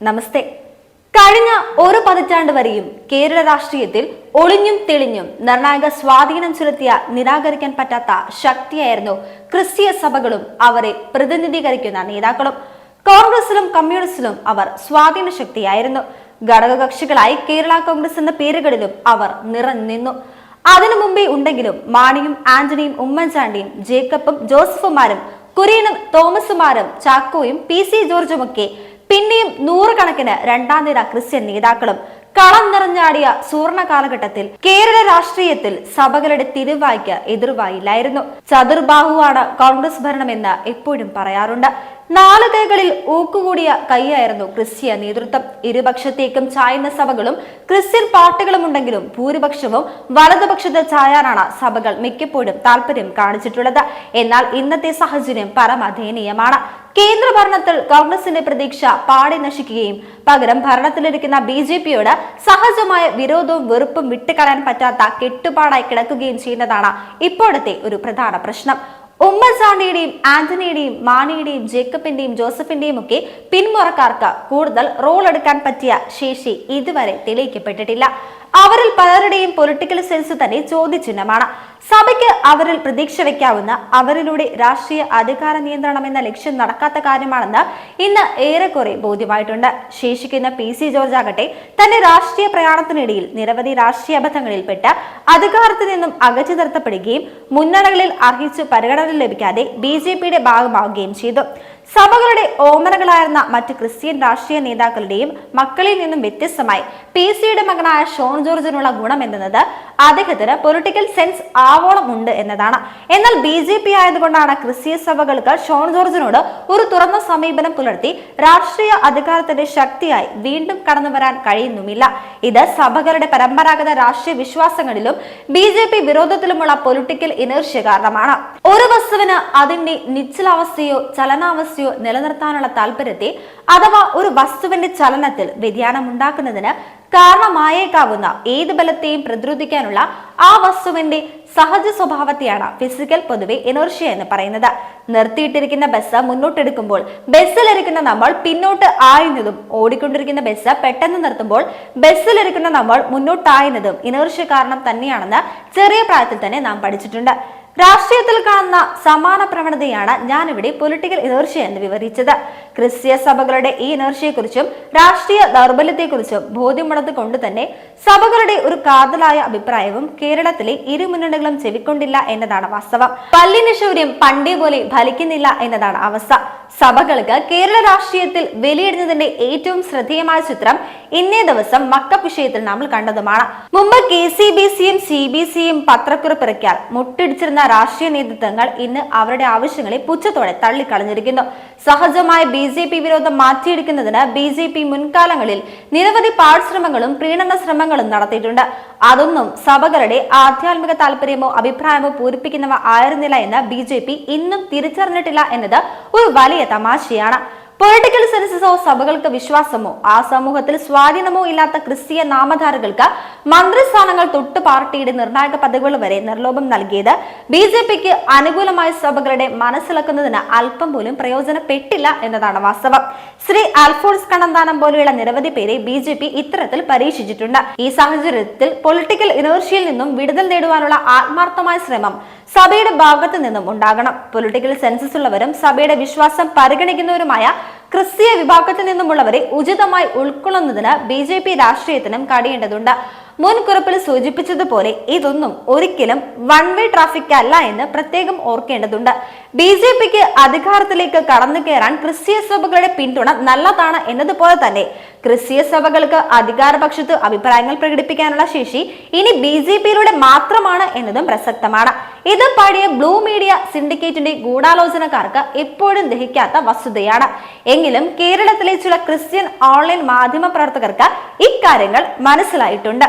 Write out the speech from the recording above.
നമസ്തേ. കഴിഞ്ഞ ഒരു പതിറ്റാണ്ട് വരെയും കേരള രാഷ്ട്രീയത്തിൽ ഒളിഞ്ഞും തെളിഞ്ഞും നിർണായക സ്വാധീനം ചെലുത്തിയ നിരാകരിക്കാൻ പറ്റാത്ത ശക്തിയായിരുന്നു ക്രിസ്തീയ സഭകളും അവരെ പ്രതിനിധീകരിക്കുന്ന നേതാക്കളും. കോൺഗ്രസിലും കമ്മ്യൂണിസ്റ്റിലും അവർ സ്വാധീന ശക്തിയായിരുന്നു. ഘടകകക്ഷികളായി കേരള കോൺഗ്രസ് എന്ന പേരുകളിലും അവർ നിറഞ്ഞു. അതിനു മുമ്പേ ഉണ്ടെങ്കിലും മാണിയും ആന്റണിയും ഉമ്മൻചാണ്ടിയും ജേക്കബും ജോസഫുമാരും കുര്യനും തോമസുമാരും ചാക്കോയും PC ജോർജുമൊക്കെ പിന്നെയും നൂറുകണക്കിന് രണ്ടാം നിര ക്രിസ്ത്യൻ നേതാക്കളും കളം നിറഞ്ഞാടിയ സുവർണ കാലഘട്ടത്തിൽ കേരള രാഷ്ട്രീയത്തിൽ സഭകളുടെ തിരുവായ്ക്ക് എതിർവായില്ലായിരുന്നു. ചതുർബാഹുവാണ് കോൺഗ്രസ് ഭരണമെന്ന് എപ്പോഴും പറയാറുണ്ട്. നാല് കൈകളിൽ ഊക്കുകൂടിയ കൈയായിരുന്നു ക്രിസ്തീയ നേതൃത്വം. ഇരുപക്ഷത്തേക്കും ചായുന്ന സഭകളും ക്രിസ്ത്യൻ പാർട്ടികളും ഉണ്ടെങ്കിലും ഭൂരിപക്ഷവും വലതുപക്ഷത്ത് ചായാനാണ് സഭകൾ മിക്കപ്പോഴും താല്പര്യം കാണിച്ചിട്ടുള്ളത്. എന്നാൽ ഇന്നത്തെ സാഹചര്യം പരമദയനീയമാണ്. കേന്ദ്ര ഭരണത്തിൽ കോൺഗ്രസിന്റെ പ്രതീക്ഷ പാടെ നശിക്കുകയും പകരം ഭരണത്തിലിരിക്കുന്ന BJPയോട് സഹജമായ വിരോധവും വെറുപ്പും വിട്ടുകളയാൻ പറ്റാത്ത കെട്ടുപാടായി കിടക്കുകയും ചെയ്യുന്നതാണ് ഇപ്പോഴത്തെ ഒരു പ്രധാന പ്രശ്നം. ഉമ്മൻചാണ്ടിയുടെയും ആന്റണിയുടെയും മാണിയുടെയും ജേക്കബിന്റെയും ജോസഫിന്റെയും ഒക്കെ പിന്മുറക്കാർക്ക് കൂടുതൽ റോൾ എടുക്കാൻ പറ്റിയ ശേഷി ഇതുവരെ തെളിയിക്കപ്പെട്ടിട്ടില്ല. അവരിൽ പലരുടെയും പൊളിറ്റിക്കൽ സെൻസ് തന്നെ ചോദ്യചിഹ്നമാണ്. സഭയ്ക്ക് അവരിൽ പ്രതീക്ഷ വയ്ക്കാവുന്ന അവരിലൂടെ രാഷ്ട്രീയ അധികാര നിയന്ത്രണം എന്ന ലക്ഷ്യം നടക്കാത്ത കാര്യമാണെന്ന് ഇന്ന് ഏറെക്കുറെ ബോധ്യമായിട്ടുണ്ട്. ശേഷിക്കുന്ന PC ജോർജ് ആകട്ടെ തന്റെ രാഷ്ട്രീയ പ്രയാണത്തിനിടയിൽ നിരവധി രാഷ്ട്രീയ അബദ്ധങ്ങളിൽപ്പെട്ട് അധികാരത്തിൽ നിന്നും അകറ്റി നിർത്തപ്പെടുകയും മുന്നണികളിൽ അർഹിച്ചു പരിഗണന ലഭിക്കാതെ BJPയുടെ ഭാഗമാവുകയും ചെയ്തു. സഭകളുടെ ഓമനകളായിരുന്ന മറ്റ് ക്രിസ്ത്യൻ രാഷ്ട്രീയ നേതാക്കളുടെയും മക്കളിൽ നിന്നും വ്യത്യസ്തമായി PC-യുടെ മകനായ ഷോൺ ജോർജിനുള്ള ഗുണം എന്നത് അദ്ദേഹത്തിന് പൊളിറ്റിക്കൽ സെൻസ് ആവോളം ഉണ്ട് എന്നതാണ്. എന്നാൽ BJP ആയതുകൊണ്ടാണ് ക്രിസ്തീയ സഭകൾക്ക് ഷോൺ ജോർജിനോട് ഒരു തുറന്ന സമീപനം പുലർത്തി രാഷ്ട്രീയ അധികാരത്തിന്റെ ശക്തിയായി വീണ്ടും കടന്നു വരാൻ കഴിയുന്നുമില്ല. ഇത് സഭകളുടെ പരമ്പരാഗത രാഷ്ട്രീയ വിശ്വാസങ്ങളിലും BJP വിരോധത്തിലുമുള്ള പൊളിറ്റിക്കൽ ഇനേർഷ്യ കാരണമാണ്. ഒരു വസ്തുവിന് അതിന്റെ നിശ്ചലാവസ്ഥയോ ചലനാവസ്ഥയോ നിലനിർത്താനുള്ള താല്പര്യത്തെ അഥവാ ഒരു വസ്തുവിന്റെ ചലനത്തിൽ വ്യതിയാനം ഉണ്ടാക്കുന്നതിന് കാരണമായേക്കാവുന്ന ഏത് ബലത്തെയും പ്രതിരോധിക്കാനുള്ള ആ വസ്തുവിന്റെ സഹജ സ്വഭാവത്തെയാണ് ഫിസിക്കൽ പൊതുവെ ഇനേർഷ്യ എന്ന് പറയുന്നത്. നിർത്തിയിട്ടിരിക്കുന്ന ബസ് മുന്നോട്ടെടുക്കുമ്പോൾ ബസ്സിലിരിക്കുന്ന നമ്മൾ പിന്നോട്ട് ആയുന്നതും ഓടിക്കൊണ്ടിരിക്കുന്ന ബസ് പെട്ടെന്ന് നിർത്തുമ്പോൾ ബസ്സിലിരിക്കുന്ന നമ്മൾ മുന്നോട്ടായുന്നതും ഇനേർഷ്യ കാരണം തന്നെയാണെന്ന് ചെറിയ പ്രായത്തിൽ തന്നെ നാം പഠിച്ചിട്ടുണ്ട്. രാഷ്ട്രീയത്തിൽ കാണുന്ന സമാന പ്രവണതയാണ് ഞാൻ ഇവിടെ പൊളിറ്റിക്കൽ ഇനേർഷ്യ എന്ന് വിവരിച്ചത്. ക്രിസ്തീയ സഭകളുടെ ഈ ഇനേർഷ്യയെക്കുറിച്ചും രാഷ്ട്രീയ ദൗർബല്യത്തെക്കുറിച്ചും ബോധ്യമുള്ളത് കൊണ്ട് തന്നെ സഭകളുടെ ഒരു കാതലായ അഭിപ്രായവും കേരളത്തിലെ ഇരു മുന്നണികളും ചെവിക്കൊണ്ടില്ല എന്നതാണ് വാസ്തവം. പല്ലിന് ശൗര്യം പണ്ടേ പോലെ ഫലിക്കുന്നില്ല എന്നതാണ് അവസ്ഥ. സഭകൾക്ക് കേരള രാഷ്ട്രീയത്തിൽ വിലയിടുന്നതിന്റെ ഏറ്റവും ശ്രദ്ധേയമായ ചിത്രം ഇന്നേ ദിവസം മക്കപ്പ് വിഷയത്തിൽ നമ്മൾ കണ്ടതുമാണ്. മുമ്പ് KCBCയും CBCയും പത്രക്കുറിപ്പ് ഇറക്കിയാൽ മുട്ടിടിച്ചിരുന്ന രാഷ്ട്രീയ നേതൃത്വങ്ങൾ ഇന്ന് അവരുടെ ആവശ്യങ്ങളെ പുച്ഛത്തോടെ തള്ളിക്കളഞ്ഞിരിക്കുന്നു. സഹജമായ BJP വിരോധം മാറ്റിയെടുക്കുന്നതിന് BJP മുൻകാലങ്ങളിൽ നിരവധി പാഴ്ശ്രമങ്ങളും പ്രീണന ശ്രമങ്ങളും നടത്തിയിട്ടുണ്ട്. അതൊന്നും സഭകളുടെ ആധ്യാത്മിക താല്പര്യമോ അഭിപ്രായമോ പൂരിപ്പിക്കുന്നവ ആയിരുന്നില്ല എന്ന് BJP ഇന്നും തിരിച്ചറിഞ്ഞിട്ടില്ല എന്നത് ഒരു വലിയ തമാശയാണ്. പൊളിറ്റിക്കൽ സെൻസസോ സഭകൾക്ക് വിശ്വാസമോ ആ സമൂഹത്തിൽ സ്വാധീനമോ ഇല്ലാത്ത ക്രിസ്തീയ നാമധാരകൾക്ക് മന്ത്രിസ്ഥാനങ്ങൾ തൊട്ട് പാർട്ടിയുടെ നിർണായക പദവികൾ വരെ നിർലോഭം നൽകിയത് BJPക്ക് അനുകൂലമായ സഭകളുടെ മനസ്സിലാക്കുന്നതിന് അല്പം പോലും പ്രയോജനപ്പെട്ടില്ല എന്നതാണ് വാസ്തവം. ശ്രീ അൽഫോൺസ് കണ്ണന്താനം പോലെയുള്ള നിരവധി പേരെ BJP ഇത്തരത്തിൽ പരീക്ഷിച്ചിട്ടുണ്ട്. ഈ സാഹചര്യത്തിൽ പൊളിറ്റിക്കൽ ഇനേർഷ്യയിൽ നിന്നും വിടുതൽ നേടുവാനുള്ള ആത്മാർത്ഥമായ ശ്രമം സഭയുടെ ഭാഗത്തു നിന്നും ഉണ്ടാകണം. പൊളിറ്റിക്കൽ സെൻസസ് ഉള്ളവരും സഭയുടെ വിശ്വാസം പരിഗണിക്കുന്നവരുമായ ക്രിസ്തീയ വിഭാഗത്തിൽ നിന്നുമുള്ളവരെ ഉചിതമായി ഉൾക്കൊള്ളുന്നതിന് BJP രാഷ്ട്രീയത്തിനും കഴിയേണ്ടതുണ്ട്. മുൻ കുറിപ്പിൽ സൂചിപ്പിച്ചതുപോലെ ഇതൊന്നും ഒരിക്കലും വൺ വേ ട്രാഫിക് അല്ല എന്ന് പ്രത്യേകം ഓർക്കേണ്ടതുണ്ട്. BJPക്ക് അധികാരത്തിലേക്ക് കടന്നു കയറാൻ ക്രിസ്തീയ സഭകളുടെ പിന്തുണ നല്ലതാണ് എന്നതുപോലെ തന്നെ ക്രിസ്തീയ സഭകൾക്ക് അധികാരപക്ഷത്ത് അഭിപ്രായങ്ങൾ പ്രകടിപ്പിക്കാനുള്ള ശേഷി ഇനി BJPയിലൂടെ മാത്രമാണ് എന്നതും പ്രസക്തമാണ്. ഇത് പഴയ ബ്ലൂ മീഡിയ സിൻഡിക്കേറ്റിന്റെ ഗൂഢാലോചനക്കാർക്ക് എപ്പോഴും ദഹിക്കാത്ത വസ്തുതയാണ്. എങ്കിലും കേരളത്തിലെ ചില ക്രിസ്ത്യൻ ഓൺലൈൻ മാധ്യമ പ്രവർത്തകർക്ക് ഇക്കാര്യങ്ങൾ മനസ്സിലായിട്ടുണ്ട്.